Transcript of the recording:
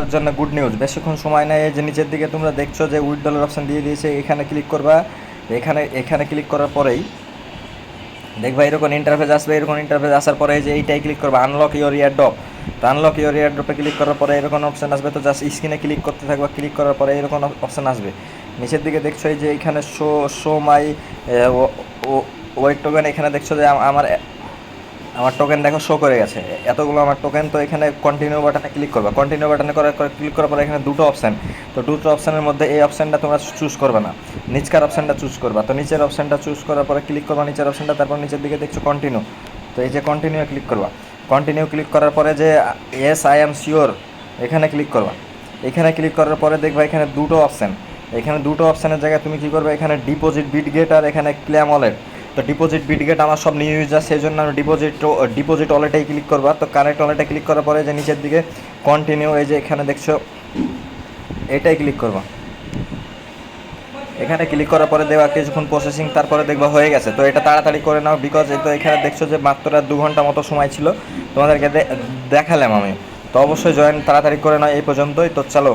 তার জন্য good news, বেশিক্ষণ সময় নেই। এই যে নিচের দিকে তোমরা দেখছো যে উইথড্রলের অপশান দিয়ে দিয়েছে, এখানে ক্লিক করবা। এখানে এখানে ক্লিক করার পরেই দেখবা এরকম ইন্টারফেস আসবে। এরকম ইন্টারফেস আসার পরে যে এইটাই ক্লিক করবা, আনলক ইওর ইয়ারড্রপ। তো আনলক ইওর ইয়ারড্রপে ক্লিক করার পরে এরকম অপশান আসবে। তো জাস্ট স্ক্রিনে ক্লিক করতে থাকবা। ক্লিক করার পরে এরকম অপশান আসবে। নিচের দিকে দেখছো এই যে এখানে show show my wait token. এখানে দেখছো যে আমার টোকেন দেখো শো করে গেছে এতগুলো আমার টোকেন। তো এখানে কন্টিনিউ বাটনে ক্লিক করবা। কন্টিনিউ বাটনে ক্লিক করার পরে এখানে দুটো অপশান। তো দুটো অপশানের মধ্যে এই অপশানটা তোমরা চুজ করবে না, নিচকার অপশানটা চুজ করবা। তো নিচের অপশানটা চুজ করার পরে ক্লিক করবা নিচের অপশানটা। তারপর নিচের দিকে দেখছো কন্টিনিউ। তো এই যে কন্টিনিউ ক্লিক করবা। কন্টিনিউ ক্লিক করার পরে যে ইয়েস আই অ্যাম শিওর এখানে ক্লিক করবা। এখানে ক্লিক করার পরে দেখবা এখানে দুটো অপশান। এখানে দুটো অপশানের জায়গায় তুমি কী করবে, এখানে ডিপোজিট বিটগেট আর এখানে ক্লেম ওয়ালেট। তো ডিপোজিট বিটগেট আমার সব নিউ ইউজার, সেই জন্য আমি ডিপোজিট ওয়ালেটেই ক্লিক করবা। তো কানেক্ট ওয়ালেটে ক্লিক করার পরে যে নিচের দিকে কন্টিনিউ এই যে এখানে দেখছো এটাই ক্লিক করবা। এখানে ক্লিক করার পরে দেওয়া কিছুক্ষণ প্রসেসিং, তারপরে দেখবা হয়ে গেছে। তো এটা তাড়াতাড়ি করে নাও, বিকজ তো এখানে দেখছো যে মাত্র 2 ঘন্টা মতো সময় ছিল তোমাদেরকে দেখালাম আমি। তো অবশ্যই জয়েন তাড়াতাড়ি করে নাও। এই পর্যন্তই। তো চলো।